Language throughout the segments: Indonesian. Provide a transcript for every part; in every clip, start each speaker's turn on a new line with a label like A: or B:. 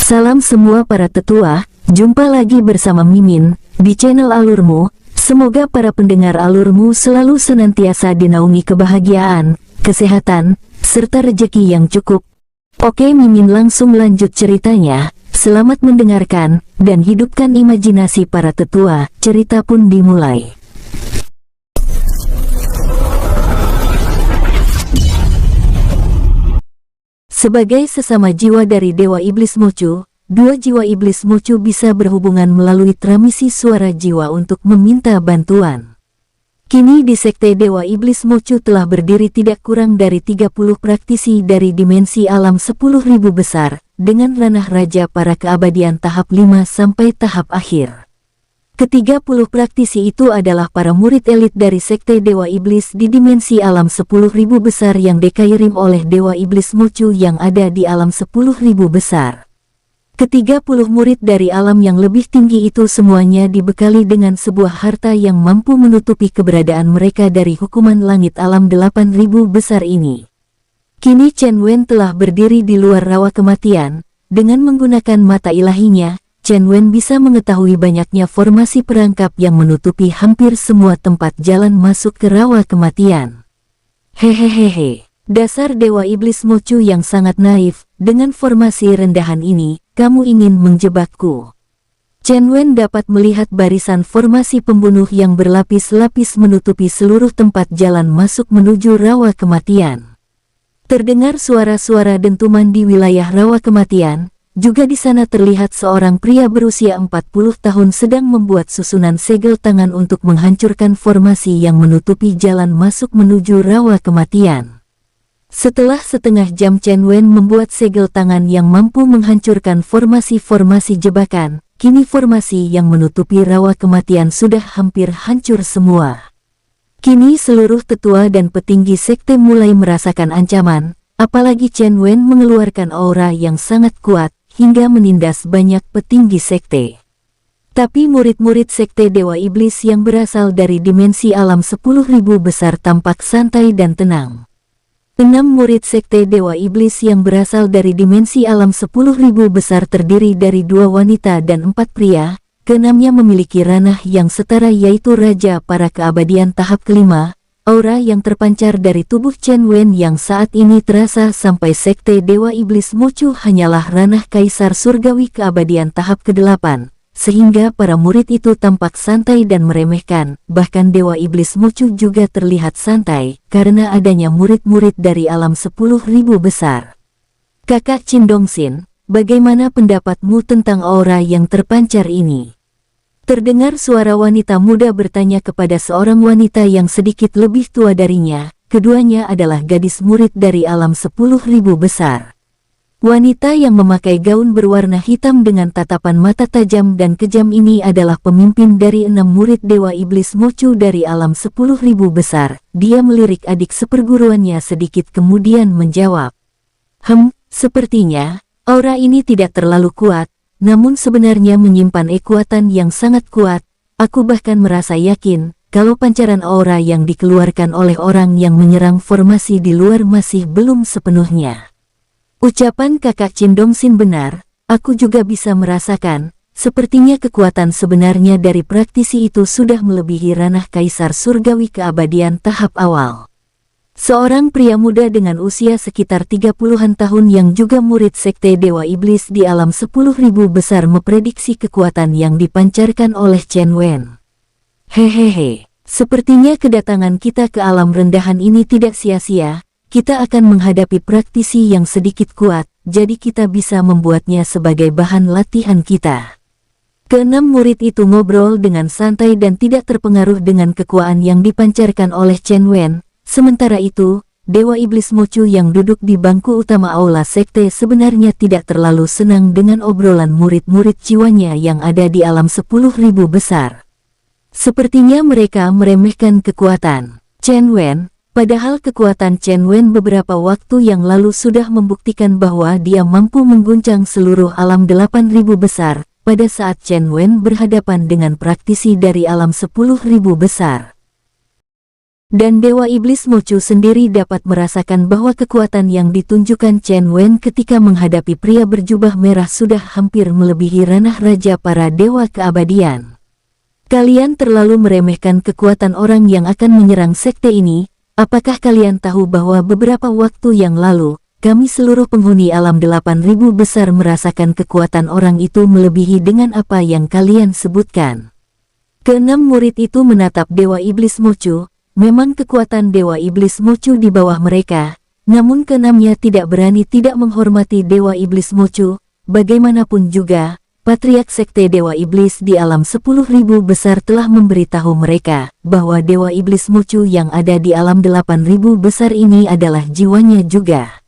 A: Salam semua para tetua, jumpa lagi bersama Mimin di channel Alurmu. Semoga para pendengar Alurmu selalu senantiasa dinaungi kebahagiaan, kesehatan, serta rezeki yang cukup. Oke, Mimin langsung lanjut ceritanya. Selamat mendengarkan dan hidupkan imajinasi para tetua. Cerita pun dimulai. Sebagai sesama jiwa dari Dewa Iblis Mocu, dua jiwa Iblis Mocu bisa berhubungan melalui transmisi suara jiwa untuk meminta bantuan. Kini di Sekte Dewa Iblis Mocu telah berdiri tidak kurang dari 30 praktisi dari dimensi alam 10.000 besar, dengan ranah raja para keabadian tahap 5 sampai tahap akhir. Ke-30 praktisi itu adalah para murid elit dari Sekte Dewa Iblis di dimensi alam 10.000 besar yang dikirim oleh Dewa Iblis Mocu yang ada di alam 10.000 besar. Ke-30 murid dari alam yang lebih tinggi itu semuanya dibekali dengan sebuah harta yang mampu menutupi keberadaan mereka dari hukuman langit alam 8.000 besar ini. Kini Chen Wen telah berdiri di luar rawa kematian. Dengan menggunakan mata ilahinya, Chen Wen bisa mengetahui banyaknya formasi perangkap yang menutupi hampir semua tempat jalan masuk ke rawa kematian. Hehehehe, dasar Dewa Iblis Mocu yang sangat naif, dengan formasi rendahan ini, kamu ingin menjebakku. Chen Wen dapat melihat barisan formasi pembunuh yang berlapis-lapis menutupi seluruh tempat jalan masuk menuju rawa kematian. Terdengar suara-suara dentuman di wilayah rawa kematian. Juga di sana terlihat seorang pria berusia 40 tahun sedang membuat susunan segel tangan untuk menghancurkan formasi yang menutupi jalan masuk menuju rawa kematian. Setelah setengah jam Chen Wen membuat segel tangan yang mampu menghancurkan formasi-formasi jebakan, kini formasi yang menutupi rawa kematian sudah hampir hancur semua. Kini seluruh tetua dan petinggi sekte mulai merasakan ancaman, apalagi Chen Wen mengeluarkan aura yang sangat kuat, hingga menindas banyak petinggi sekte. Tapi murid-murid sekte Dewa Iblis yang berasal dari dimensi alam 10.000 besar tampak santai dan tenang. 6 murid sekte Dewa Iblis yang berasal dari dimensi alam 10.000 besar terdiri dari 2 wanita dan 4 pria, ke-6-nya memiliki ranah yang setara yaitu Raja para keabadian tahap kelima. Aura yang terpancar dari tubuh Chen Wen yang saat ini terasa sampai Sekte Dewa Iblis Mocu hanyalah ranah Kaisar Surgawi keabadian tahap ke-8, sehingga para murid itu tampak santai dan meremehkan, bahkan Dewa Iblis Mocu juga terlihat santai, karena adanya murid-murid dari alam 10.000 besar. Kakak Cindongsin, bagaimana pendapatmu tentang aura yang terpancar ini? Terdengar suara wanita muda bertanya kepada seorang wanita yang sedikit lebih tua darinya. Keduanya adalah gadis murid dari alam 10.000 besar. Wanita yang memakai gaun berwarna hitam dengan tatapan mata tajam dan kejam ini adalah pemimpin dari 6 murid Dewa Iblis Mocu dari alam 10.000 besar. Dia melirik adik seperguruannya sedikit kemudian menjawab, sepertinya aura ini tidak terlalu kuat. Namun sebenarnya menyimpan kekuatan yang sangat kuat. Aku bahkan merasa yakin, kalau pancaran aura yang dikeluarkan oleh orang yang menyerang formasi di luar masih belum sepenuhnya. Ucapan kakak Cindongsin benar, aku juga bisa merasakan, sepertinya kekuatan sebenarnya dari praktisi itu sudah melebihi ranah Kaisar Surgawi keabadian tahap awal. Seorang pria muda dengan usia sekitar 30-an tahun yang juga murid Sekte Dewa Iblis di alam 10.000 besar memprediksi kekuatan yang dipancarkan oleh Chen Wen. Hehehe, sepertinya kedatangan kita ke alam rendahan ini tidak sia-sia, kita akan menghadapi praktisi yang sedikit kuat, jadi kita bisa membuatnya sebagai bahan latihan kita. Ke-6 murid itu ngobrol dengan santai dan tidak terpengaruh dengan kekuatan yang dipancarkan oleh Chen Wen. Sementara itu, Dewa Iblis Mocu yang duduk di bangku utama aula sekte sebenarnya tidak terlalu senang dengan obrolan murid-murid jiwanya yang ada di alam 10.000 besar. Sepertinya mereka meremehkan kekuatan Chen Wen, padahal kekuatan Chen Wen beberapa waktu yang lalu sudah membuktikan bahwa dia mampu mengguncang seluruh alam 8.000 besar, pada saat Chen Wen berhadapan dengan praktisi dari alam 10.000 besar. Dan Dewa Iblis Mochu sendiri dapat merasakan bahwa kekuatan yang ditunjukkan Chen Wen ketika menghadapi pria berjubah merah sudah hampir melebihi ranah raja para dewa keabadian. Kalian terlalu meremehkan kekuatan orang yang akan menyerang sekte ini. Apakah kalian tahu bahwa beberapa waktu yang lalu, kami seluruh penghuni alam 8.000 besar merasakan kekuatan orang itu melebihi dengan apa yang kalian sebutkan. Keenam murid itu menatap Dewa Iblis Mochu. Memang kekuatan Dewa Iblis Mochu di bawah mereka, namun keenamnya tidak berani tidak menghormati Dewa Iblis Mochu. Bagaimanapun juga, Patriark Sekte Dewa Iblis di alam 10.000 besar telah memberitahu mereka bahwa Dewa Iblis Mochu yang ada di alam 8.000 besar ini adalah jiwanya juga.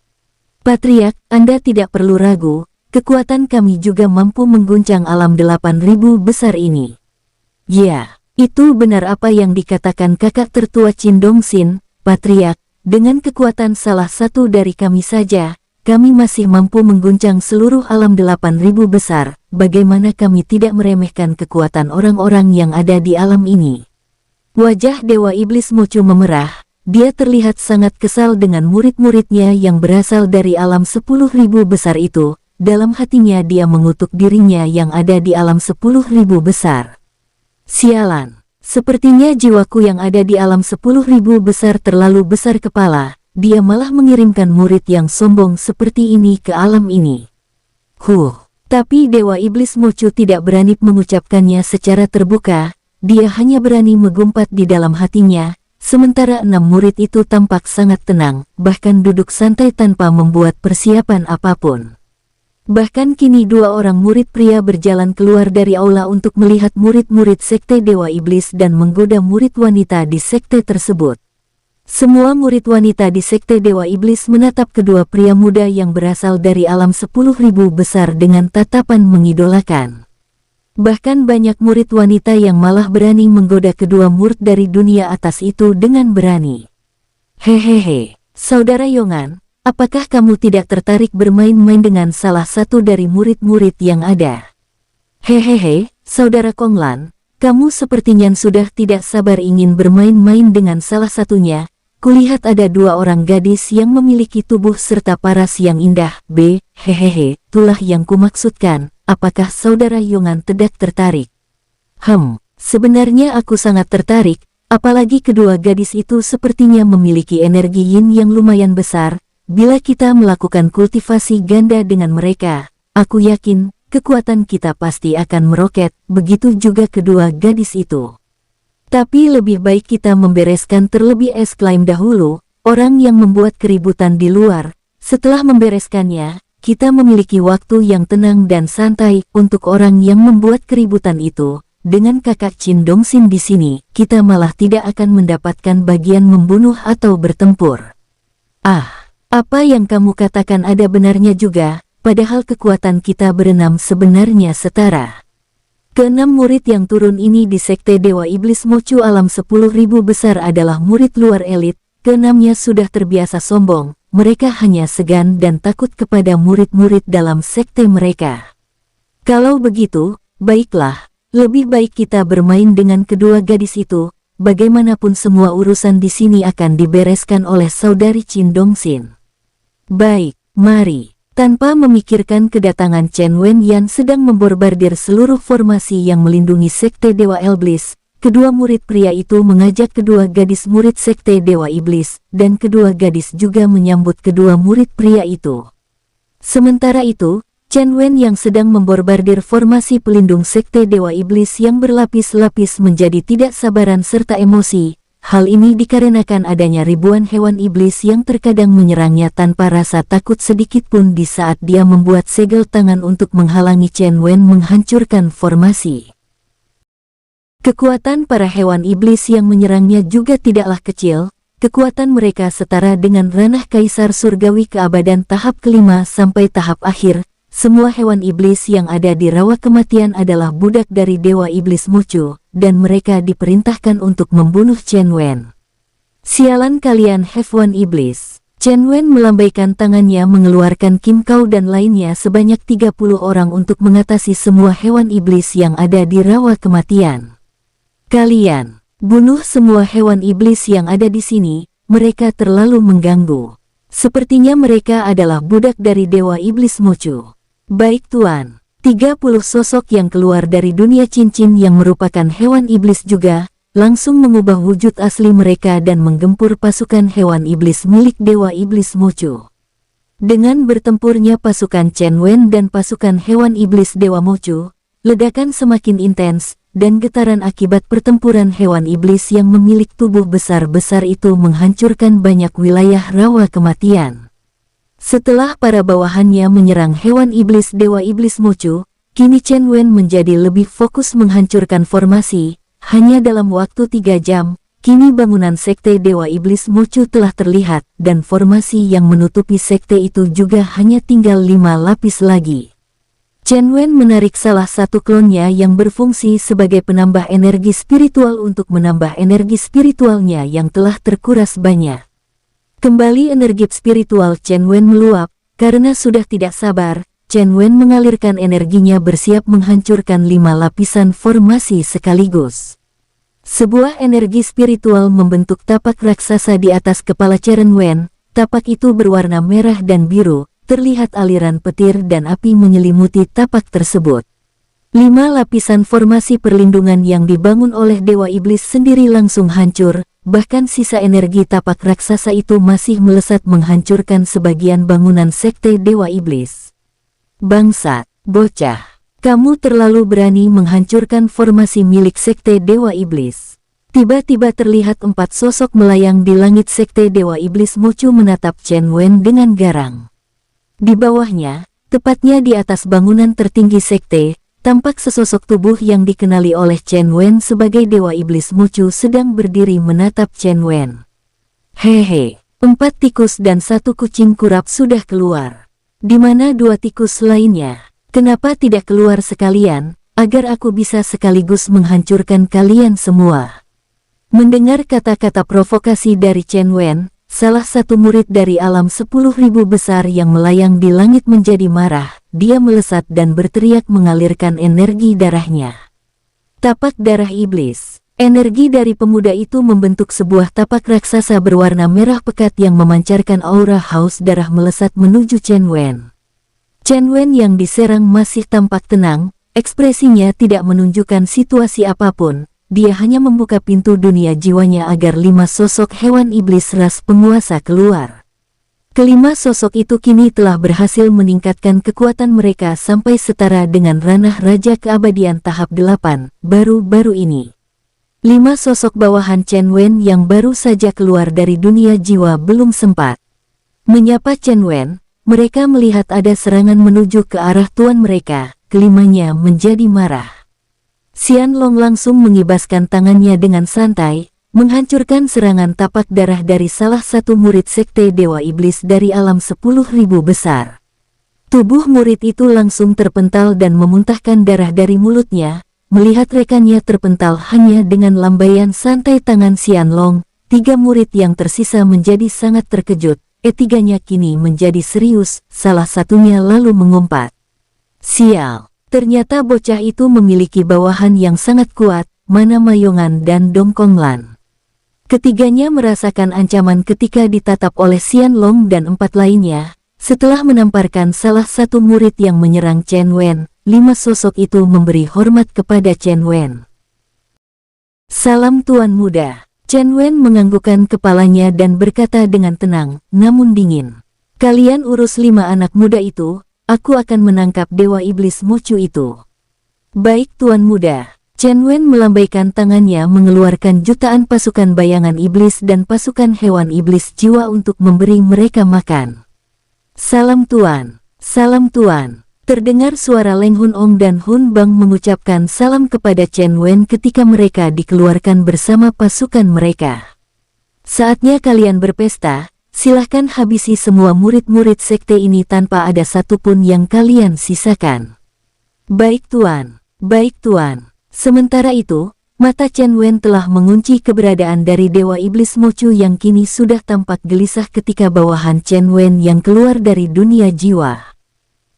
A: Patriark, Anda tidak perlu ragu, kekuatan kami juga mampu mengguncang alam 8.000 besar ini. Ya. Itu benar apa yang dikatakan kakak tertua Qin Dongxin, Patriark, dengan kekuatan salah satu dari kami saja, kami masih mampu mengguncang seluruh alam 8.000 besar, bagaimana kami tidak meremehkan kekuatan orang-orang yang ada di alam ini. Wajah Dewa Iblis Mochu memerah, dia terlihat sangat kesal dengan murid-muridnya yang berasal dari alam 10.000 besar itu, dalam hatinya dia mengutuk dirinya yang ada di alam 10.000 besar. Sialan, sepertinya jiwaku yang ada di alam 10.000 besar terlalu besar kepala, dia malah mengirimkan murid yang sombong seperti ini ke alam ini. Tapi Dewa Iblis Mochu tidak berani mengucapkannya secara terbuka, dia hanya berani mengumpat di dalam hatinya, sementara 6 murid itu tampak sangat tenang, bahkan duduk santai tanpa membuat persiapan apapun. Bahkan kini 2 orang murid pria berjalan keluar dari aula untuk melihat murid-murid Sekte Dewa Iblis dan menggoda murid wanita di sekte tersebut. Semua murid wanita di Sekte Dewa Iblis menatap kedua pria muda yang berasal dari alam 10.000 besar dengan tatapan mengidolakan. Bahkan banyak murid wanita yang malah berani menggoda kedua murid dari dunia atas itu dengan berani. Hehehe, Saudara Yongan. Apakah kamu tidak tertarik bermain-main dengan salah satu dari murid-murid yang ada? Hehehe, Saudara Konglan, kamu sepertinya sudah tidak sabar ingin bermain-main dengan salah satunya. Kulihat ada 2 orang gadis yang memiliki tubuh serta paras yang indah. Hehehe, itulah yang kumaksudkan. Apakah Saudara Yongan tidak tertarik? Sebenarnya aku sangat tertarik, apalagi kedua gadis itu sepertinya memiliki energi yin yang lumayan besar. Bila kita melakukan kultivasi ganda dengan mereka, aku yakin kekuatan kita pasti akan meroket, begitu juga kedua gadis itu. Tapi lebih baik kita membereskan terlebih exclaim dahulu, orang yang membuat keributan di luar. Setelah membereskannya, kita memiliki waktu yang tenang dan santai untuk orang yang membuat keributan itu. Dengan kakak Qin Dongxin di sini, kita malah tidak akan mendapatkan bagian membunuh atau bertempur. Apa yang kamu katakan ada benarnya juga, padahal kekuatan kita berenam sebenarnya setara. Keenam murid yang turun ini di Sekte Dewa Iblis Mochu alam 10.000 besar adalah murid luar elit, keenamnya sudah terbiasa sombong, mereka hanya segan dan takut kepada murid-murid dalam sekte mereka. Kalau begitu, baiklah, lebih baik kita bermain dengan kedua gadis itu, bagaimanapun semua urusan di sini akan dibereskan oleh Saudari Qin Dongxin. Baik, mari. Tanpa memikirkan kedatangan Chen Wen yang sedang memborbardir seluruh formasi yang melindungi Sekte Dewa Iblis, kedua murid pria itu mengajak kedua gadis murid Sekte Dewa Iblis, dan kedua gadis juga menyambut kedua murid pria itu. Sementara itu, Chen Wen yang sedang memborbardir formasi pelindung Sekte Dewa Iblis yang berlapis-lapis menjadi tidak sabaran serta emosi. Hal ini dikarenakan adanya ribuan hewan iblis yang terkadang menyerangnya tanpa rasa takut sedikit pun di saat dia membuat segel tangan untuk menghalangi Chen Wen menghancurkan formasi. Kekuatan para hewan iblis yang menyerangnya juga tidaklah kecil, kekuatan mereka setara dengan ranah Kaisar Surgawi keabadan tahap kelima sampai tahap akhir. Semua hewan iblis yang ada di rawa kematian adalah budak dari Dewa Iblis Mochu, dan mereka diperintahkan untuk membunuh Chen Wen. Sialan kalian hewan iblis. Chen Wen melambaikan tangannya mengeluarkan Kim Kau dan lainnya sebanyak 30 orang untuk mengatasi semua hewan iblis yang ada di rawa kematian. Kalian, Bunuh semua hewan iblis yang ada di sini, mereka terlalu mengganggu. Sepertinya mereka adalah budak dari Dewa Iblis Mochu. Baik Tuan. 30 sosok yang keluar dari dunia cincin yang merupakan hewan iblis juga, langsung mengubah wujud asli mereka dan menggempur pasukan hewan iblis milik Dewa Iblis Mochu. Dengan bertempurnya pasukan Chen Wen dan pasukan hewan iblis Dewa Mochu, ledakan semakin intens, dan getaran akibat pertempuran hewan iblis yang memiliki tubuh besar-besar itu menghancurkan banyak wilayah rawa kematian. Setelah para bawahannya menyerang hewan iblis Dewa Iblis Mochu, kini Chen Wen menjadi lebih fokus menghancurkan formasi. Hanya dalam waktu 3 jam, kini bangunan sekte Dewa Iblis Mochu telah terlihat, dan formasi yang menutupi sekte itu juga hanya tinggal 5 lapis lagi. Chen Wen menarik salah satu klonnya yang berfungsi sebagai penambah energi spiritual untuk menambah energi spiritualnya yang telah terkuras banyak. Kembali energi spiritual Chen Wen meluap, karena sudah tidak sabar, Chen Wen mengalirkan energinya bersiap menghancurkan 5 lapisan formasi sekaligus. Sebuah energi spiritual membentuk tapak raksasa di atas kepala Chen Wen, tapak itu berwarna merah dan biru, terlihat aliran petir dan api menyelimuti tapak tersebut. 5 lapisan formasi perlindungan yang dibangun oleh Dewa Iblis sendiri langsung hancur, bahkan sisa energi tapak raksasa itu masih melesat menghancurkan sebagian bangunan sekte Dewa Iblis. Bangsat, bocah, kamu terlalu berani menghancurkan formasi milik sekte Dewa Iblis. Tiba-tiba terlihat 4 sosok melayang di langit sekte Dewa Iblis Mochu menatap Chen Wen dengan garang. Di bawahnya, tepatnya di atas bangunan tertinggi sekte, tampak sesosok tubuh yang dikenali oleh Chen Wen sebagai Dewa Iblis Mochu sedang berdiri menatap Chen Wen. Hehe, 4 tikus dan 1 kucing kurap sudah keluar. Di mana 2 tikus lainnya? Kenapa tidak keluar sekalian, agar aku bisa sekaligus menghancurkan kalian semua? Mendengar kata-kata provokasi dari Chen Wen, salah satu murid dari alam 10.000 besar yang melayang di langit menjadi marah. Dia melesat dan berteriak mengalirkan energi darahnya. Tapak darah iblis. Energi dari pemuda itu membentuk sebuah tapak raksasa berwarna merah pekat yang memancarkan aura haus darah melesat menuju Chen Wen. Chen Wen yang diserang masih tampak tenang, ekspresinya tidak menunjukkan situasi apapun. Dia hanya membuka pintu dunia jiwanya agar 5 sosok hewan iblis ras penguasa keluar. Kelima sosok itu kini telah berhasil meningkatkan kekuatan mereka sampai setara dengan ranah Raja Keabadian tahap 8, baru-baru ini. 5 sosok bawahan Chen Wen yang baru saja keluar dari dunia jiwa belum sempat menyapa Chen Wen, mereka melihat ada serangan menuju ke arah tuan mereka, kelimanya menjadi marah. Xian Long langsung mengibaskan tangannya dengan santai, menghancurkan serangan tapak darah dari salah satu murid sekte Dewa Iblis dari alam 10.000 besar. Tubuh murid itu langsung terpental dan memuntahkan darah dari mulutnya. Melihat rekannya terpental hanya dengan lambaian santai tangan Xian Long, 3 murid yang tersisa menjadi sangat terkejut. Ketiganya kini menjadi serius, salah satunya lalu mengumpat. Sial, ternyata bocah itu memiliki bawahan yang sangat kuat, Mana Mayongan dan Dong Konglan. Ketiganya merasakan ancaman ketika ditatap oleh Xian Long dan 4 lainnya. Setelah menamparkan salah satu murid yang menyerang Chen Wen, 5 sosok itu memberi hormat kepada Chen Wen. Salam Tuan Muda. Chen Wen menganggukkan kepalanya dan berkata dengan tenang, namun dingin. Kalian urus 5 anak muda itu, aku akan menangkap Dewa Iblis Mochu itu. Baik Tuan Muda. Chen Wen melambaikan tangannya mengeluarkan jutaan pasukan bayangan iblis dan pasukan hewan iblis jiwa untuk memberi mereka makan. Salam Tuan, salam Tuan. Terdengar suara Leng Hun Ong dan Hun Bang mengucapkan salam kepada Chen Wen ketika mereka dikeluarkan bersama pasukan mereka. Saatnya kalian berpesta, silahkan habisi semua murid-murid sekte ini tanpa ada satupun yang kalian sisakan. Baik Tuan, baik Tuan. Sementara itu, mata Chen Wen telah mengunci keberadaan dari Dewa Iblis Mochu yang kini sudah tampak gelisah ketika bawahan Chen Wen yang keluar dari dunia jiwa.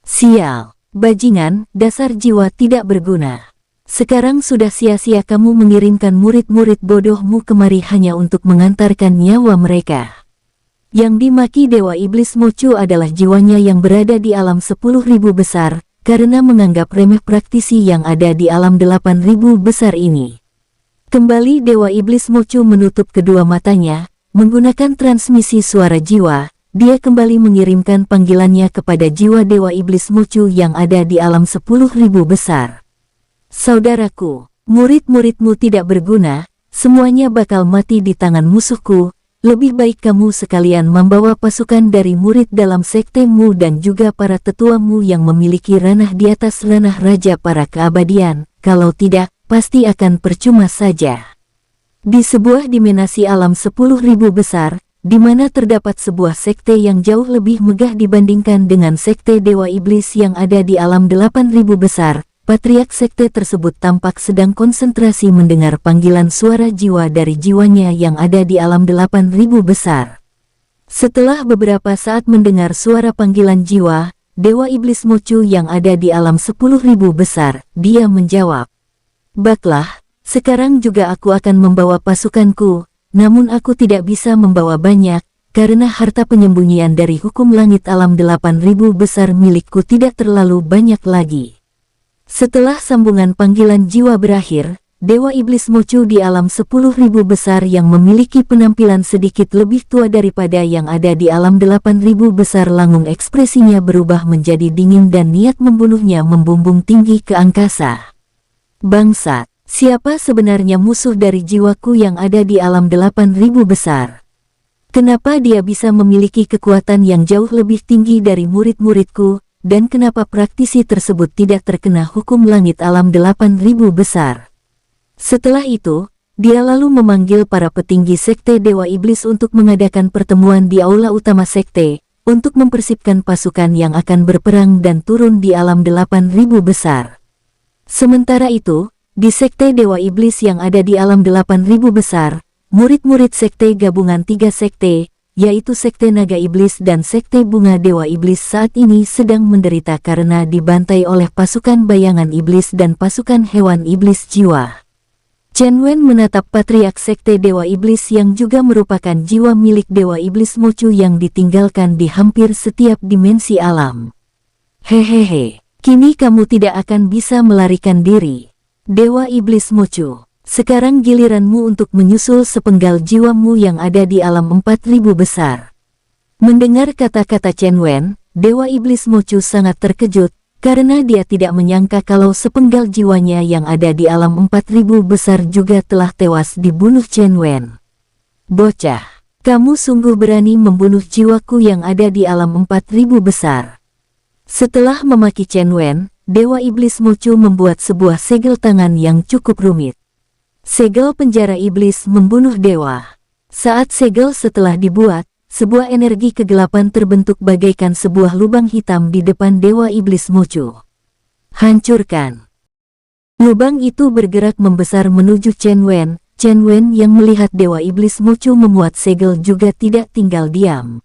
A: Sial, bajingan, dasar jiwa tidak berguna. Sekarang sudah sia-sia kamu mengirimkan murid-murid bodohmu kemari hanya untuk mengantarkan nyawa mereka. Yang dimaki Dewa Iblis Mocu adalah jiwanya yang berada di alam 10.000 besar, karena menganggap remeh praktisi yang ada di alam 8.000 besar ini. Kembali Dewa Iblis Mocu menutup kedua matanya, menggunakan transmisi suara jiwa, dia kembali mengirimkan panggilannya kepada jiwa Dewa Iblis Mocu yang ada di alam 10.000 besar. Saudaraku, murid-muridmu tidak berguna, semuanya bakal mati di tangan musuhku, lebih baik kamu sekalian membawa pasukan dari murid dalam sektemu dan juga para tetuamu yang memiliki ranah di atas ranah raja para keabadian, kalau tidak, pasti akan percuma saja. Di sebuah dimensi alam 10.000 besar, di mana terdapat sebuah sekte yang jauh lebih megah dibandingkan dengan sekte Dewa Iblis yang ada di alam 8.000 besar, patriark sekte tersebut tampak sedang konsentrasi mendengar panggilan suara jiwa dari jiwanya yang ada di alam 8.000 besar. Setelah beberapa saat mendengar suara panggilan jiwa, Dewa Iblis Mocu yang ada di alam 10.000 besar, dia menjawab, "Baiklah, sekarang juga aku akan membawa pasukanku, namun aku tidak bisa membawa banyak, karena harta penyembunyian dari hukum langit alam 8.000 besar milikku tidak terlalu banyak lagi." Setelah sambungan panggilan jiwa berakhir, Dewa Iblis Mocu di alam 10.000 besar yang memiliki penampilan sedikit lebih tua daripada yang ada di alam 8.000 besar langsung ekspresinya berubah menjadi dingin dan niat membunuhnya membumbung tinggi ke angkasa. "Bangsat, siapa sebenarnya musuh dari jiwaku yang ada di alam 8.000 besar? Kenapa dia bisa memiliki kekuatan yang jauh lebih tinggi dari murid-muridku? Dan kenapa praktisi tersebut tidak terkena hukum langit alam 8.000 besar?" Setelah itu, dia lalu memanggil para petinggi sekte Dewa Iblis untuk mengadakan pertemuan di aula utama sekte, untuk mempersipkan pasukan yang akan berperang dan turun di alam 8.000 besar. Sementara itu, di sekte Dewa Iblis yang ada di alam 8.000 besar, murid-murid sekte gabungan 3 sekte, yaitu Sekte Naga Iblis dan Sekte Bunga Dewa Iblis saat ini sedang menderita karena dibantai oleh pasukan bayangan iblis dan pasukan hewan iblis jiwa. Chen Wen menatap patriark Sekte Dewa Iblis yang juga merupakan jiwa milik Dewa Iblis Mocu yang ditinggalkan di hampir setiap dimensi alam. "Hehehe, kini kamu tidak akan bisa melarikan diri. Dewa Iblis Mocu. Sekarang giliranmu untuk menyusul sepenggal jiwamu yang ada di alam 4.000 besar." Mendengar kata-kata Chen Wen, Dewa Iblis Mocu sangat terkejut, karena dia tidak menyangka kalau sepenggal jiwanya yang ada di alam 4.000 besar juga telah tewas dibunuh Chen Wen. "Bocah, kamu sungguh berani membunuh jiwaku yang ada di alam 4.000 besar." Setelah memaki Chen Wen, Dewa Iblis Mocu membuat sebuah segel tangan yang cukup rumit. Segel penjara iblis membunuh dewa. Saat segel setelah dibuat, sebuah energi kegelapan terbentuk bagaikan sebuah lubang hitam di depan Dewa Iblis Mocu. "Hancurkan!" Lubang itu bergerak membesar menuju Chen Wen. Chen Wen yang melihat Dewa Iblis Mocu memuat segel juga tidak tinggal diam.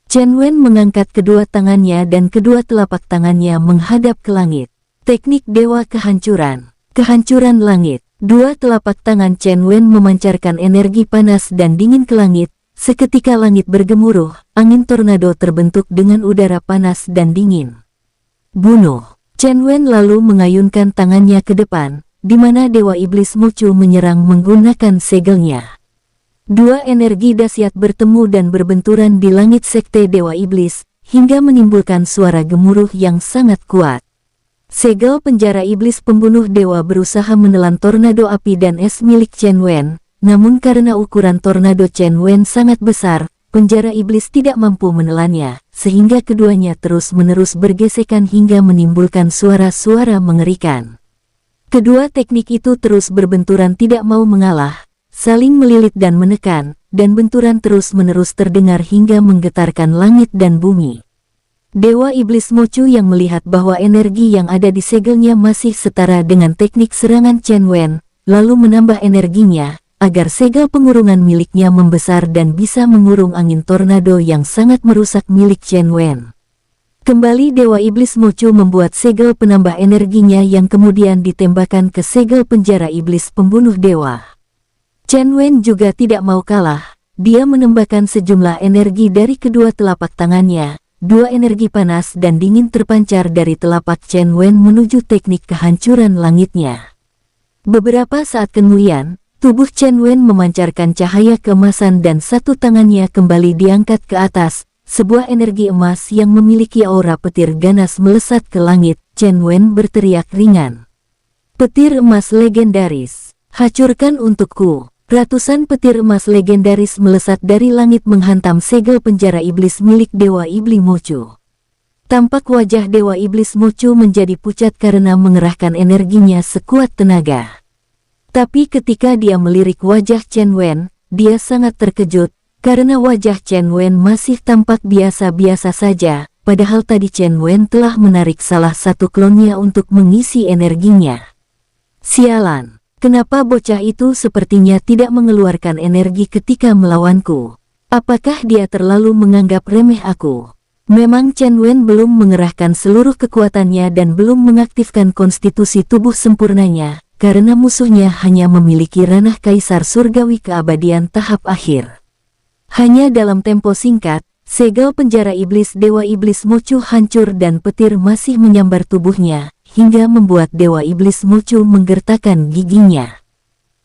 A: Chen Wen mengangkat kedua tangannya dan kedua telapak tangannya menghadap ke langit. Teknik Dewa Kehancuran. Kehancuran langit. Dua telapak tangan Chen Wen memancarkan energi panas dan dingin ke langit. Seketika langit bergemuruh, angin tornado terbentuk dengan udara panas dan dingin. "Bunuh!" Chen Wen lalu mengayunkan tangannya ke depan, di mana Dewa Iblis Mocu menyerang menggunakan segelnya. Dua energi dahsyat bertemu dan berbenturan di langit sekte Dewa Iblis, hingga menimbulkan suara gemuruh yang sangat kuat. Segel penjara iblis pembunuh dewa berusaha menelan tornado api dan es milik Chen Wen, namun karena ukuran tornado Chen Wen sangat besar, penjara iblis tidak mampu menelannya, sehingga keduanya terus-menerus bergesekan hingga menimbulkan suara-suara mengerikan. Kedua teknik itu terus berbenturan tidak mau mengalah, saling melilit dan menekan, dan benturan terus-menerus terdengar hingga menggetarkan langit dan bumi. Dewa Iblis Mocu yang melihat bahwa energi yang ada di segelnya masih setara dengan teknik serangan Chen Wen, lalu menambah energinya, agar segel pengurungan miliknya membesar dan bisa mengurung angin tornado yang sangat merusak milik Chen Wen. Kembali Dewa Iblis Mochu membuat segel penambah energinya yang kemudian ditembakkan ke segel penjara iblis pembunuh dewa. Chen Wen juga tidak mau kalah, dia menembakkan sejumlah energi dari kedua telapak tangannya, dua energi panas dan dingin terpancar dari telapak Chen Wen menuju teknik kehancuran langitnya. Beberapa saat kemudian, tubuh Chen Wen memancarkan cahaya keemasan dan satu tangannya kembali diangkat ke atas. Sebuah energi emas yang memiliki aura petir ganas melesat ke langit. Chen Wen berteriak ringan. Petir emas legendaris, hancurkan untukku. Ratusan petir emas legendaris melesat dari langit menghantam segel penjara iblis milik Dewa Iblis Mochu. Tampak wajah Dewa Iblis Mochu menjadi pucat karena mengerahkan energinya sekuat tenaga. Tapi ketika dia melirik wajah Chen Wen, dia sangat terkejut. Karena wajah Chen Wen masih tampak biasa-biasa saja, padahal tadi Chen Wen telah menarik salah satu klonnya untuk mengisi energinya. Sialan, kenapa bocah itu sepertinya tidak mengeluarkan energi ketika melawanku? Apakah dia terlalu menganggap remeh aku? Memang Chen Wen belum mengerahkan seluruh kekuatannya dan belum mengaktifkan konstitusi tubuh sempurnanya, karena musuhnya hanya memiliki ranah kaisar surgawi keabadian tahap akhir. Hanya dalam tempo singkat, segel penjara iblis Dewa Iblis Mochu hancur dan petir masih menyambar tubuhnya, hingga membuat Dewa Iblis Mochu menggertakkan giginya.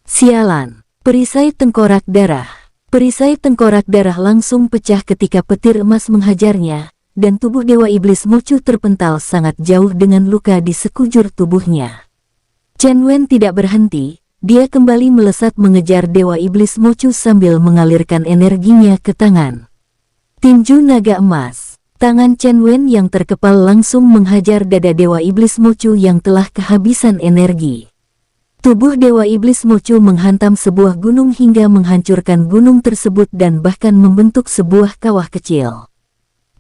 A: Sialan, perisai tengkorak darah. Perisai tengkorak darah langsung pecah ketika petir emas menghajarnya, dan tubuh Dewa Iblis Mochu terpental sangat jauh dengan luka di sekujur tubuhnya. Chen Wen tidak berhenti. Dia kembali melesat mengejar Dewa Iblis Mochu sambil mengalirkan energinya ke tangan. Tinju naga emas. Tangan Chen Wen yang terkepal langsung menghajar dada Dewa Iblis Mochu yang telah kehabisan energi. Tubuh Dewa Iblis Mochu menghantam sebuah gunung hingga menghancurkan gunung tersebut dan bahkan membentuk sebuah kawah kecil.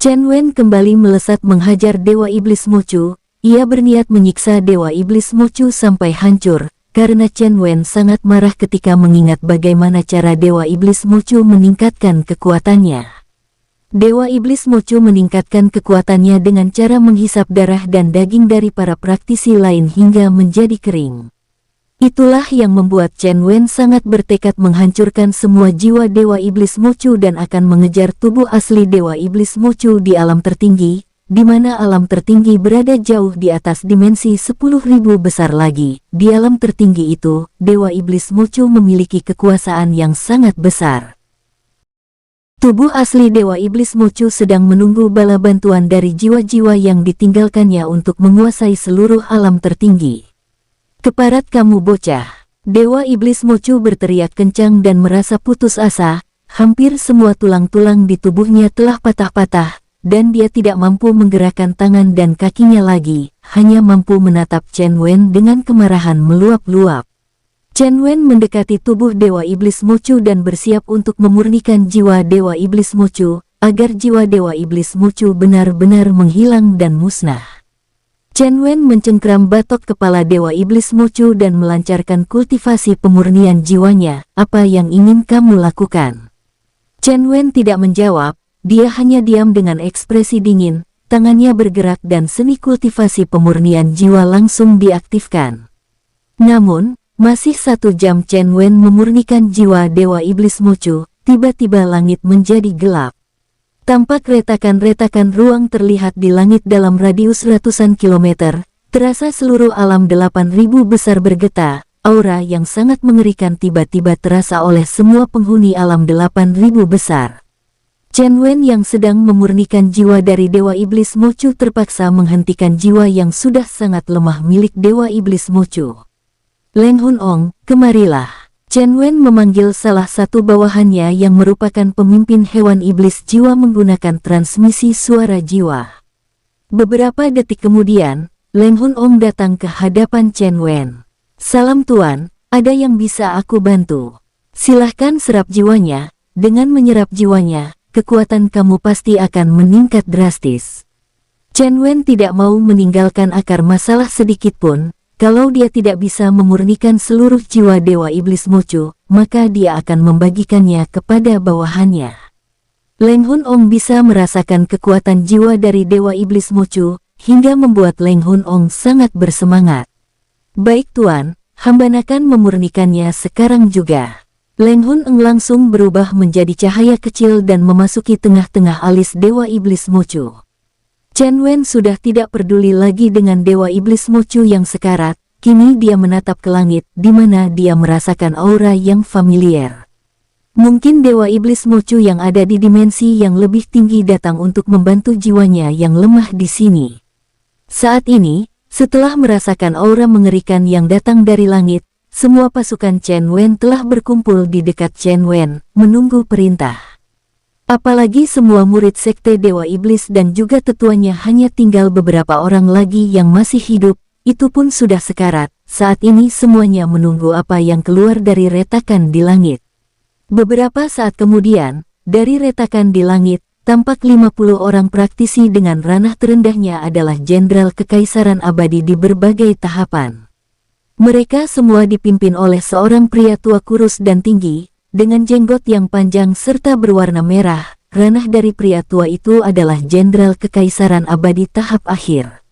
A: Chen Wen kembali melesat menghajar Dewa Iblis Mochu. Ia berniat menyiksa Dewa Iblis Mochu sampai hancur. Karena Chen Wen sangat marah ketika mengingat bagaimana cara Dewa Iblis Mochu meningkatkan kekuatannya. Dewa Iblis Mochu meningkatkan kekuatannya dengan cara menghisap darah dan daging dari para praktisi lain hingga menjadi kering. Itulah yang membuat Chen Wen sangat bertekad menghancurkan semua jiwa Dewa Iblis Mochu dan akan mengejar tubuh asli Dewa Iblis Mochu di alam tertinggi, di mana alam tertinggi berada jauh di atas dimensi 10.000 besar lagi. Di alam tertinggi itu, Dewa Iblis Mochu memiliki kekuasaan yang sangat besar. Tubuh asli Dewa Iblis Mochu sedang menunggu bala bantuan dari jiwa-jiwa yang ditinggalkannya untuk menguasai seluruh alam tertinggi. Keparat kamu bocah! Dewa Iblis Mochu berteriak kencang dan merasa putus asa. Hampir semua tulang-tulang di tubuhnya telah patah-patah. Dan dia tidak mampu menggerakkan tangan dan kakinya lagi, hanya mampu menatap Chen Wen dengan kemarahan meluap-luap. Chen Wen mendekati tubuh Dewa Iblis Mochu dan bersiap untuk memurnikan jiwa Dewa Iblis Mochu, agar jiwa Dewa Iblis Mochu benar-benar menghilang dan musnah. Chen Wen mencengkram batok kepala Dewa Iblis Mochu dan melancarkan kultivasi pemurnian jiwanya. Apa yang ingin kamu lakukan? Chen Wen tidak menjawab. Dia hanya diam dengan ekspresi dingin, tangannya bergerak dan seni kultivasi pemurnian jiwa langsung diaktifkan. Namun, masih 1 jam Chen Wen memurnikan jiwa Dewa Iblis Mochu, tiba-tiba langit menjadi gelap. Tampak retakan-retakan ruang terlihat di langit dalam radius ratusan kilometer, terasa seluruh alam 8.000 besar bergetar, aura yang sangat mengerikan tiba-tiba terasa oleh semua penghuni alam 8.000 besar. Chen Wen yang sedang memurnikan jiwa dari Dewa Iblis Mochu terpaksa menghentikan jiwa yang sudah sangat lemah milik Dewa Iblis Mochu. Leng Hun Ong, kemarilah. Chen Wen memanggil salah satu bawahannya yang merupakan pemimpin hewan iblis jiwa menggunakan transmisi suara jiwa. Beberapa detik kemudian, Leng Hun Ong datang ke hadapan Chen Wen. Salam tuan, ada yang bisa aku bantu? Silahkan serap jiwanya. Dengan menyerap jiwanya, kekuatan kamu pasti akan meningkat drastis. Chen Wen tidak mau meninggalkan akar masalah sedikit pun. Kalau dia tidak bisa memurnikan seluruh jiwa Dewa Iblis Mochu, maka dia akan membagikannya kepada bawahannya. Leng Hun Ong bisa merasakan kekuatan jiwa dari Dewa Iblis Mochu, hingga membuat Leng Hun Ong sangat bersemangat. Baik Tuan, hamba akan memurnikannya sekarang juga. Leng Hun Ong langsung berubah menjadi cahaya kecil dan memasuki tengah-tengah alis Dewa Iblis Mochu. Chen Wen sudah tidak peduli lagi dengan Dewa Iblis Mochu yang sekarat, kini dia menatap ke langit, di mana dia merasakan aura yang familiar. Mungkin Dewa Iblis Mochu yang ada di dimensi yang lebih tinggi datang untuk membantu jiwanya yang lemah di sini. Saat ini, setelah merasakan aura mengerikan yang datang dari langit, semua pasukan Chen Wen telah berkumpul di dekat Chen Wen, menunggu perintah. Apalagi semua murid sekte Dewa Iblis dan juga tetuanya hanya tinggal beberapa orang lagi yang masih hidup, itu pun sudah sekarat. Saat ini semuanya menunggu apa yang keluar dari retakan di langit. Beberapa saat kemudian, dari retakan di langit, tampak 50 orang praktisi dengan ranah terendahnya adalah Jenderal Kekaisaran Abadi di berbagai tahapan. Mereka semua dipimpin oleh seorang pria tua kurus dan tinggi, dengan jenggot yang panjang serta berwarna merah. Ranah dari pria tua itu adalah Jenderal Kekaisaran Abadi tahap akhir.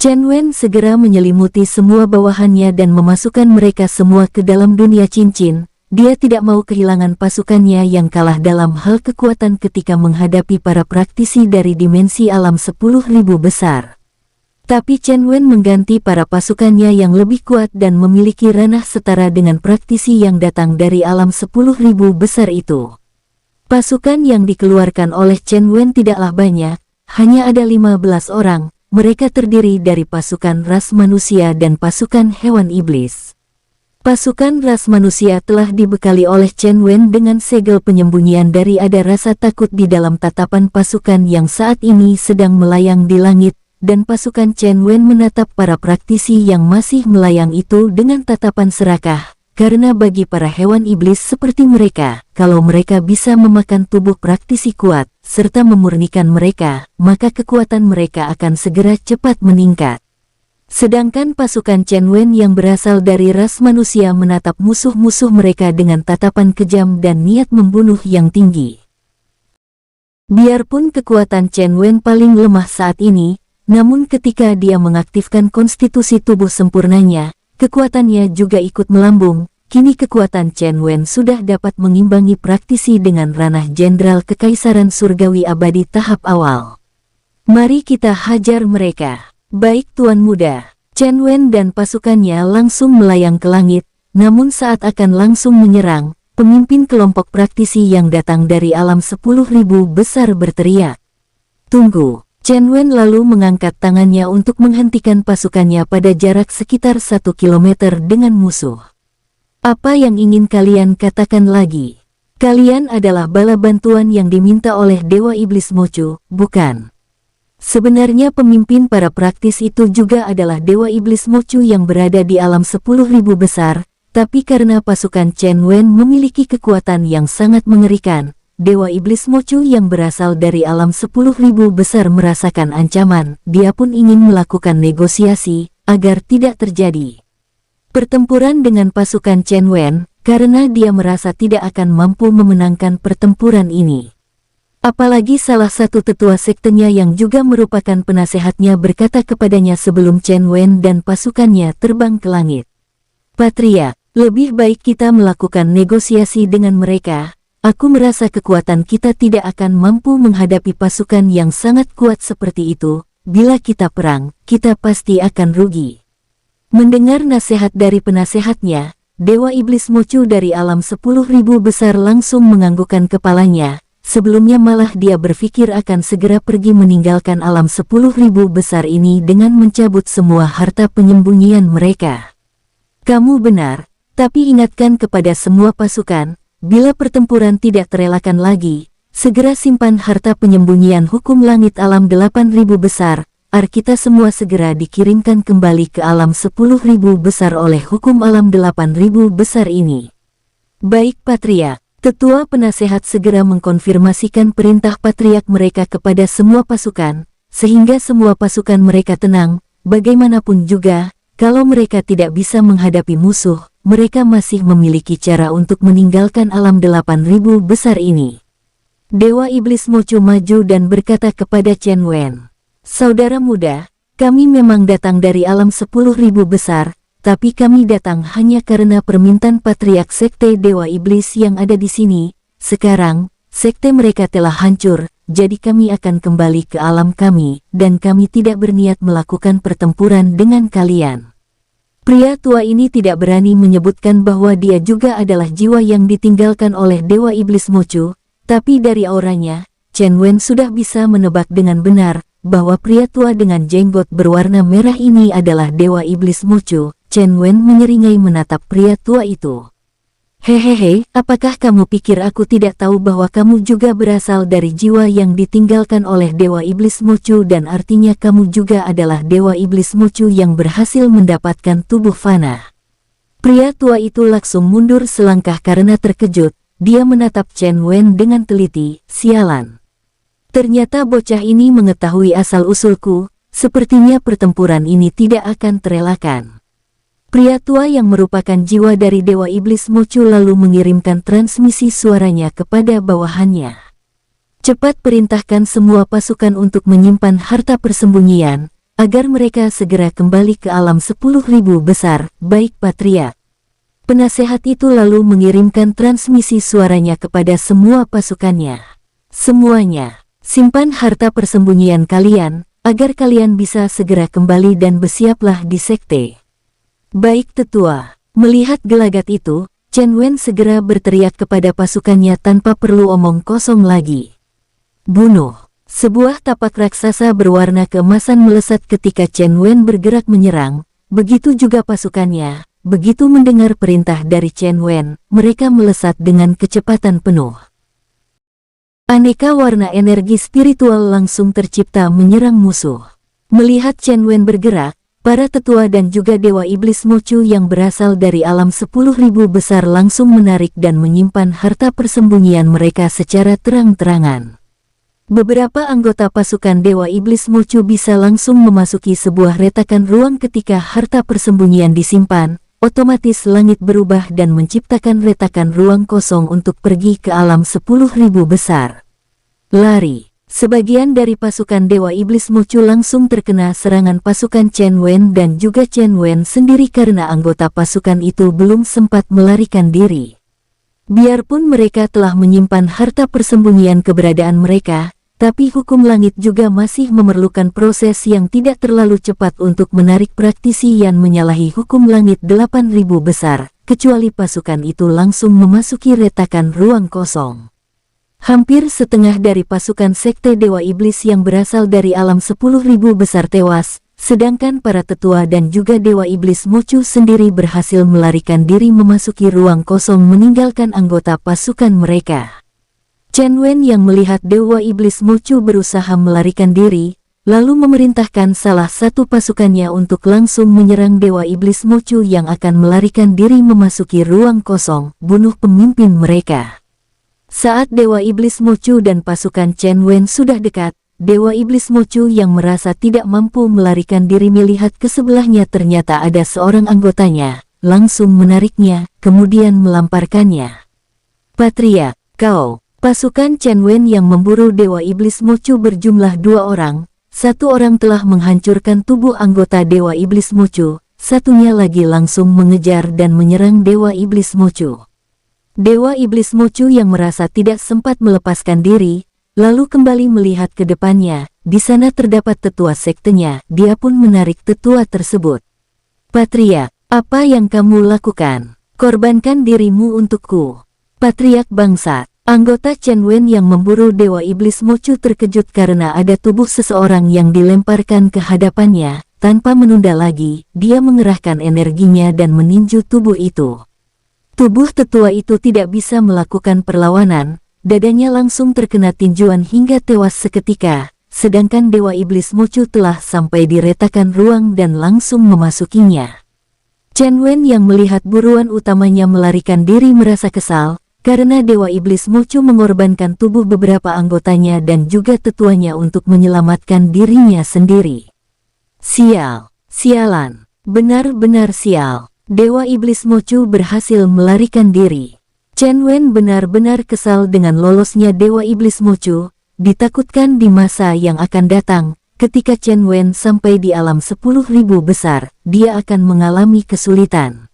A: Chen Wen segera menyelimuti semua bawahannya dan memasukkan mereka semua ke dalam dunia cincin. Dia tidak mau kehilangan pasukannya yang kalah dalam hal kekuatan ketika menghadapi para praktisi dari dimensi alam 10.000 besar. Tapi Chen Wen mengganti para pasukannya yang lebih kuat dan memiliki ranah setara dengan praktisi yang datang dari alam 10.000 besar itu. Pasukan yang dikeluarkan oleh Chen Wen tidaklah banyak, hanya ada 15 orang, mereka terdiri dari pasukan ras manusia dan pasukan hewan iblis. Pasukan ras manusia telah dibekali oleh Chen Wen dengan segel penyembunyian dari ada rasa takut di dalam tatapan pasukan yang saat ini sedang melayang di langit, dan pasukan Chen Wen menatap para praktisi yang masih melayang itu dengan tatapan serakah, karena bagi para hewan iblis seperti mereka, kalau mereka bisa memakan tubuh praktisi kuat, serta memurnikan mereka, maka kekuatan mereka akan segera cepat meningkat. Sedangkan pasukan Chen Wen yang berasal dari ras manusia menatap musuh-musuh mereka dengan tatapan kejam dan niat membunuh yang tinggi. Biarpun kekuatan Chen Wen paling lemah saat ini, namun ketika dia mengaktifkan konstitusi tubuh sempurnanya, kekuatannya juga ikut melambung. Kini kekuatan Chen Wen sudah dapat mengimbangi praktisi dengan ranah Jenderal Kekaisaran Surgawi Abadi tahap awal. Mari kita hajar mereka. Baik Tuan Muda. Chen Wen dan pasukannya langsung melayang ke langit, namun saat akan langsung menyerang, pemimpin kelompok praktisi yang datang dari alam 10.000 besar berteriak. Tunggu. Chen Wen lalu mengangkat tangannya untuk menghentikan pasukannya pada jarak sekitar 1 kilometer dengan musuh. Apa yang ingin kalian katakan lagi? Kalian adalah bala bantuan yang diminta oleh Dewa Iblis Mochu, bukan? Sebenarnya pemimpin para praktis itu juga adalah Dewa Iblis Mochu yang berada di alam 10.000 besar, tapi karena pasukan Chen Wen memiliki kekuatan yang sangat mengerikan, Dewa Iblis Mochu yang berasal dari alam 10.000 besar merasakan ancaman. Dia pun ingin melakukan negosiasi, agar tidak terjadi pertempuran dengan pasukan Chen Wen, karena dia merasa tidak akan mampu memenangkan pertempuran ini. Apalagi salah satu tetua sektenya yang juga merupakan penasehatnya berkata kepadanya sebelum Chen Wen dan pasukannya terbang ke langit. Patria, lebih baik kita melakukan negosiasi dengan mereka. Aku merasa kekuatan kita tidak akan mampu menghadapi pasukan yang sangat kuat seperti itu. Bila kita perang, kita pasti akan rugi. Mendengar nasihat dari penasehatnya, Dewa Iblis Mochu dari alam 10.000 besar langsung menganggukkan kepalanya. Sebelumnya malah dia berpikir akan segera pergi meninggalkan alam 10.000 besar ini dengan mencabut semua harta penyembunyian mereka. Kamu benar, tapi ingatkan kepada semua pasukan, bila pertempuran tidak terelakkan lagi, segera simpan harta penyembunyian hukum langit alam 8.000 besar, agar kita semua segera dikirimkan kembali ke alam 10.000 besar oleh hukum alam 8.000 besar ini. Baik Patria. Tetua penasehat segera mengkonfirmasikan perintah patriark mereka kepada semua pasukan, sehingga semua pasukan mereka tenang. Bagaimanapun juga, kalau mereka tidak bisa menghadapi musuh, mereka masih memiliki cara untuk meninggalkan alam 8.000 besar ini. Dewa Iblis Mochu maju dan berkata kepada Chen Wen, "Saudara muda, kami memang datang dari alam 10.000 besar, tapi kami datang hanya karena permintaan Patriark Sekte Dewa Iblis yang ada di sini. Sekarang, sekte mereka telah hancur, jadi kami akan kembali ke alam kami, dan kami tidak berniat melakukan pertempuran dengan kalian." Pria tua ini tidak berani menyebutkan bahwa dia juga adalah jiwa yang ditinggalkan oleh Dewa Iblis Mochu, tapi dari auranya, Chen Wen sudah bisa menebak dengan benar bahwa pria tua dengan jenggot berwarna merah ini adalah Dewa Iblis Mochu. Chen Wen menyeringai menatap pria tua itu. "Hehehe, apakah kamu pikir aku tidak tahu bahwa kamu juga berasal dari jiwa yang ditinggalkan oleh Dewa Iblis Mochu dan artinya kamu juga adalah Dewa Iblis Mochu yang berhasil mendapatkan tubuh fana?" Pria tua itu langsung mundur selangkah karena terkejut. Dia menatap Chen Wen dengan teliti. "Sialan. Ternyata bocah ini mengetahui asal-usulku, sepertinya pertempuran ini tidak akan terelakkan." Pria tua yang merupakan jiwa dari Dewa Iblis Mochu lalu mengirimkan transmisi suaranya kepada bawahannya. "Cepat perintahkan semua pasukan untuk menyimpan harta persembunyian, agar mereka segera kembali ke alam 10.000 besar." "Baik Patriark." Penasehat itu lalu mengirimkan transmisi suaranya kepada semua pasukannya. "Semuanya, simpan harta persembunyian kalian, agar kalian bisa segera kembali dan bersiaplah di sekte." "Baik Tetua." Melihat gelagat itu, Chen Wen segera berteriak kepada pasukannya tanpa perlu omong kosong lagi. "Bunuh!" Sebuah tapak raksasa berwarna keemasan melesat ketika Chen Wen bergerak menyerang, begitu juga pasukannya. Begitu mendengar perintah dari Chen Wen, mereka melesat dengan kecepatan penuh. Aneka warna energi spiritual langsung tercipta menyerang musuh. Melihat Chen Wen bergerak, para tetua dan juga Dewa Iblis Mochu yang berasal dari alam 10.000 besar langsung menarik dan menyimpan harta persembunyian mereka secara terang-terangan. Beberapa anggota pasukan Dewa Iblis Mochu bisa langsung memasuki sebuah retakan ruang ketika harta persembunyian disimpan, otomatis langit berubah dan menciptakan retakan ruang kosong untuk pergi ke alam 10.000 besar. Lari. Sebagian dari pasukan Dewa Iblis Mochu langsung terkena serangan pasukan Chen Wen dan juga Chen Wen sendiri karena anggota pasukan itu belum sempat melarikan diri. Biarpun mereka telah menyimpan harta persembunyian keberadaan mereka, tapi hukum langit juga masih memerlukan proses yang tidak terlalu cepat untuk menarik praktisi yang menyalahi hukum langit 8.000 besar, kecuali pasukan itu langsung memasuki retakan ruang kosong. Hampir setengah dari pasukan Sekte Dewa Iblis yang berasal dari alam 10.000 besar tewas, sedangkan para tetua dan juga Dewa Iblis Mochu sendiri berhasil melarikan diri memasuki ruang kosong meninggalkan anggota pasukan mereka. Chen Wen yang melihat Dewa Iblis Mochu berusaha melarikan diri, lalu memerintahkan salah satu pasukannya untuk langsung menyerang Dewa Iblis Mochu yang akan melarikan diri memasuki ruang kosong, bunuh pemimpin mereka. Saat Dewa Iblis Mochu dan pasukan Chen Wen sudah dekat, Dewa Iblis Mochu yang merasa tidak mampu melarikan diri melihat ke sebelahnya ternyata ada seorang anggotanya, langsung menariknya, kemudian melamparkannya. "Patriark, kau!" Pasukan Chen Wen yang memburu Dewa Iblis Mochu berjumlah 2 orang, satu orang telah menghancurkan tubuh anggota Dewa Iblis Mochu, satunya lagi langsung mengejar dan menyerang Dewa Iblis Mochu. Dewa Iblis Mochu yang merasa tidak sempat melepaskan diri, lalu kembali melihat ke depannya, di sana terdapat tetua sektenya, dia pun menarik tetua tersebut. "Patriark, apa yang kamu lakukan? Korbankan dirimu untukku." Patriark bangsat. Anggota Chen Wen yang memburu Dewa Iblis Mochu terkejut karena ada tubuh seseorang yang dilemparkan ke hadapannya. Tanpa menunda lagi, dia mengerahkan energinya dan meninju tubuh itu. Tubuh tetua itu tidak bisa melakukan perlawanan, dadanya langsung terkena tinjuan hingga tewas seketika, sedangkan Dewa Iblis Mochu telah sampai di retakan ruang dan langsung memasukinya. Chen Wen yang melihat buruan utamanya melarikan diri merasa kesal, karena Dewa Iblis Mochu mengorbankan tubuh beberapa anggotanya dan juga tetuanya untuk menyelamatkan dirinya sendiri. Sial, sialan, benar-benar sial. Dewa Iblis Mochu berhasil melarikan diri. Chen Wen benar-benar kesal dengan lolosnya Dewa Iblis Mochu, ditakutkan di masa yang akan datang. Ketika Chen Wen sampai di alam 10.000 besar, dia akan mengalami kesulitan.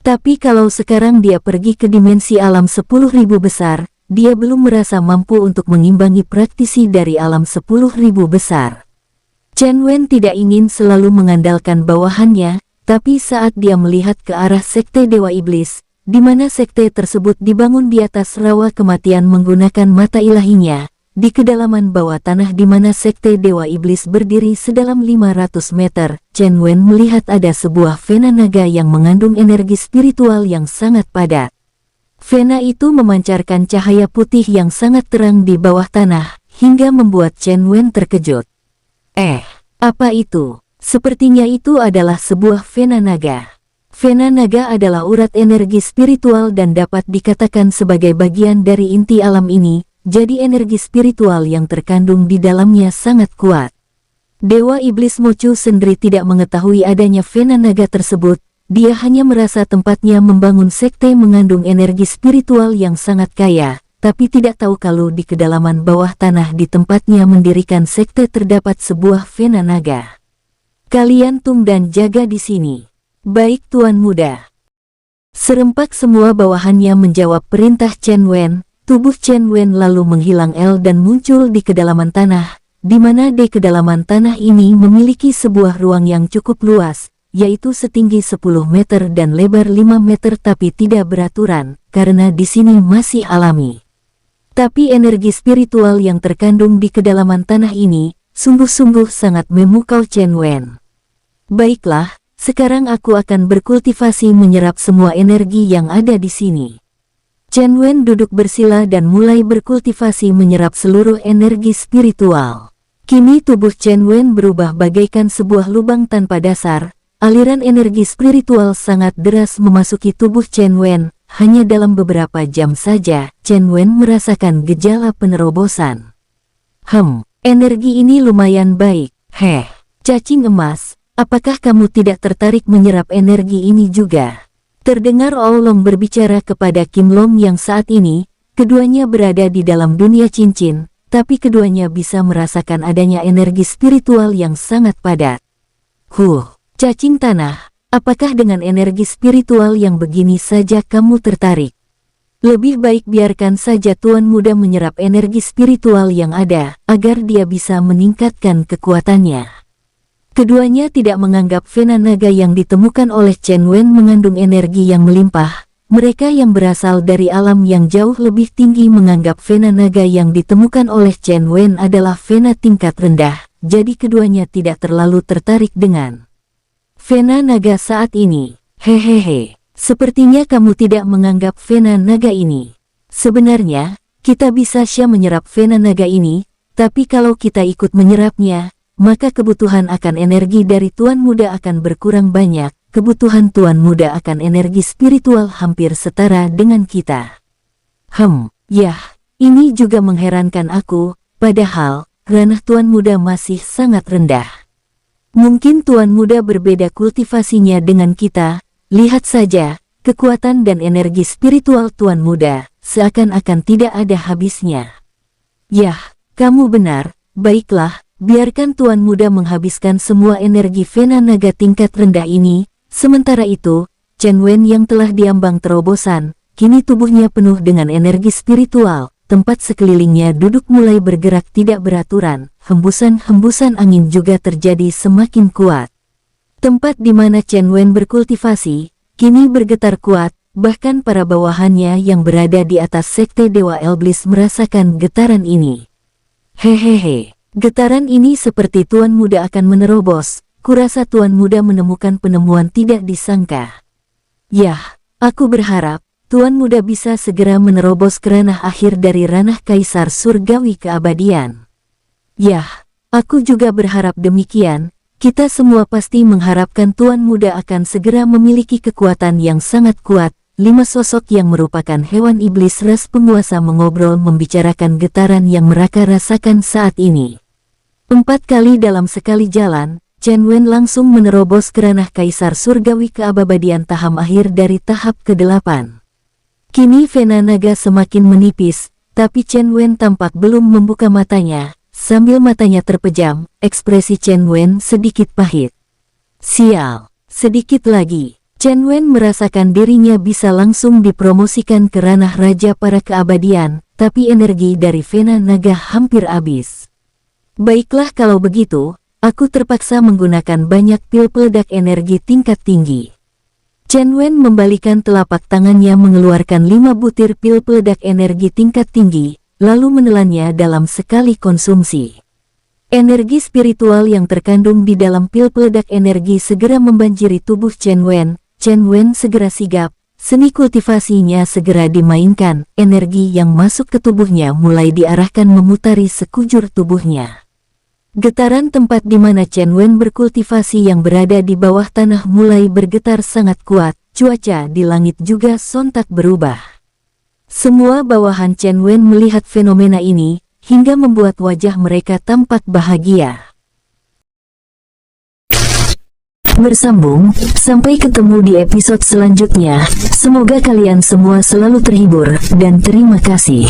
A: Tapi kalau sekarang dia pergi ke dimensi alam 10.000 besar, dia belum merasa mampu untuk mengimbangi praktisi dari alam 10.000 besar. Chen Wen tidak ingin selalu mengandalkan bawahannya, tapi saat dia melihat ke arah Sekte Dewa Iblis, di mana sekte tersebut dibangun di atas rawa kematian menggunakan mata ilahinya, di kedalaman bawah tanah di mana Sekte Dewa Iblis berdiri sedalam 500 meter, Chen Wen melihat ada sebuah vena naga yang mengandung energi spiritual yang sangat padat. Vena itu memancarkan cahaya putih yang sangat terang di bawah tanah, hingga membuat Chen Wen terkejut. Apa itu? Sepertinya itu adalah sebuah vena naga. Vena naga adalah urat energi spiritual dan dapat dikatakan sebagai bagian dari inti alam ini. Jadi energi spiritual yang terkandung di dalamnya sangat kuat. Dewa Iblis Mochu sendiri tidak mengetahui adanya vena naga tersebut, dia hanya merasa tempatnya membangun sekte mengandung energi spiritual yang sangat kaya, tapi tidak tahu kalau di kedalaman bawah tanah di tempatnya mendirikan sekte terdapat sebuah vena naga. Kalian tunggu dan jaga di sini. Baik Tuan Muda. Serempak semua bawahannya menjawab perintah Chen Wen. Tubuh Chen Wen lalu menghilang dan muncul di kedalaman tanah, di mana di kedalaman tanah ini memiliki sebuah ruang yang cukup luas, yaitu setinggi 10 meter dan lebar 5 meter tapi tidak beraturan, karena di sini masih alami. Tapi energi spiritual yang terkandung di kedalaman tanah ini, sungguh-sungguh sangat memukau Chen Wen. Baiklah, sekarang aku akan berkultivasi menyerap semua energi yang ada di sini. Chen Wen duduk bersila dan mulai berkultivasi menyerap seluruh energi spiritual. Kini tubuh Chen Wen berubah bagaikan sebuah lubang tanpa dasar, aliran energi spiritual sangat deras memasuki tubuh Chen Wen, hanya dalam beberapa jam saja, Chen Wen merasakan gejala penerobosan. Energi ini lumayan baik. Cacing emas, apakah kamu tidak tertarik menyerap energi ini juga? Terdengar Oolong berbicara kepada Kim Long yang saat ini, keduanya berada di dalam dunia cincin, tapi keduanya bisa merasakan adanya energi spiritual yang sangat padat. Cacing tanah, apakah dengan energi spiritual yang begini saja kamu tertarik? Lebih baik biarkan saja Tuan Muda menyerap energi spiritual yang ada, agar dia bisa meningkatkan kekuatannya. Keduanya tidak menganggap vena naga yang ditemukan oleh Chen Wen mengandung energi yang melimpah. Mereka yang berasal dari alam yang jauh lebih tinggi menganggap vena naga yang ditemukan oleh Chen Wen adalah vena tingkat rendah, jadi keduanya tidak terlalu tertarik dengan vena naga saat ini. Sepertinya kamu tidak menganggap vena naga ini. Sebenarnya, kita bisa menyerap vena naga ini, tapi kalau kita ikut menyerapnya, maka kebutuhan akan energi dari Tuan Muda akan berkurang banyak. Kebutuhan Tuan Muda akan energi spiritual hampir setara dengan kita. Ini juga mengherankan aku, padahal ranah Tuan Muda masih sangat rendah. Mungkin Tuan Muda berbeda kultivasinya dengan kita, lihat saja, kekuatan dan energi spiritual Tuan Muda, seakan-akan tidak ada habisnya. Kamu benar, baiklah. Biarkan Tuan Muda menghabiskan semua energi vena naga tingkat rendah ini. Sementara itu, Chen Wen yang telah diambang terobosan, kini tubuhnya penuh dengan energi spiritual. Tempat sekelilingnya duduk mulai bergerak tidak beraturan. Hembusan-hembusan angin juga terjadi semakin kuat. Tempat di mana Chen Wen berkultivasi, kini bergetar kuat. Bahkan para bawahannya yang berada di atas Sekte Dewa Iblis merasakan getaran ini. Getaran ini seperti Tuan Muda akan menerobos. Kurasa Tuan Muda menemukan penemuan tidak disangka. Aku berharap Tuan Muda bisa segera menerobos ke ranah akhir dari ranah Kaisar Surgawi keabadian. Aku juga berharap demikian. Kita semua pasti mengharapkan Tuan Muda akan segera memiliki kekuatan yang sangat kuat. 5 sosok yang merupakan hewan iblis ras penguasa mengobrol membicarakan getaran yang mereka rasakan saat ini. 4 kali dalam sekali jalan, Chen Wen langsung menerobos ke ranah Kaisar Surgawi keabadian tahap akhir dari tahap ke-8. Kini vena naga semakin menipis, tapi Chen Wen tampak belum membuka matanya. Sambil matanya terpejam, ekspresi Chen Wen sedikit pahit. Sial, sedikit lagi. Chen Wen merasakan dirinya bisa langsung dipromosikan ke ranah Raja para Keabadian, tapi energi dari vena naga hampir habis. Baiklah kalau begitu, aku terpaksa menggunakan banyak pil peledak energi tingkat tinggi. Chen Wen membalikan telapak tangannya mengeluarkan 5 butir pil peledak energi tingkat tinggi, lalu menelannya dalam sekali konsumsi. Energi spiritual yang terkandung di dalam pil peledak energi segera membanjiri tubuh Chen Wen. Chen Wen segera sigap, seni kultivasinya segera dimainkan, energi yang masuk ke tubuhnya mulai diarahkan memutari sekujur tubuhnya. Getaran tempat di mana Chen Wen berkultivasi yang berada di bawah tanah mulai bergetar sangat kuat, cuaca di langit juga sontak berubah. Semua bawahan Chen Wen melihat fenomena ini, hingga membuat wajah mereka tampak bahagia. Bersambung, sampai ketemu di episode selanjutnya. Semoga kalian semua selalu terhibur, dan terima kasih.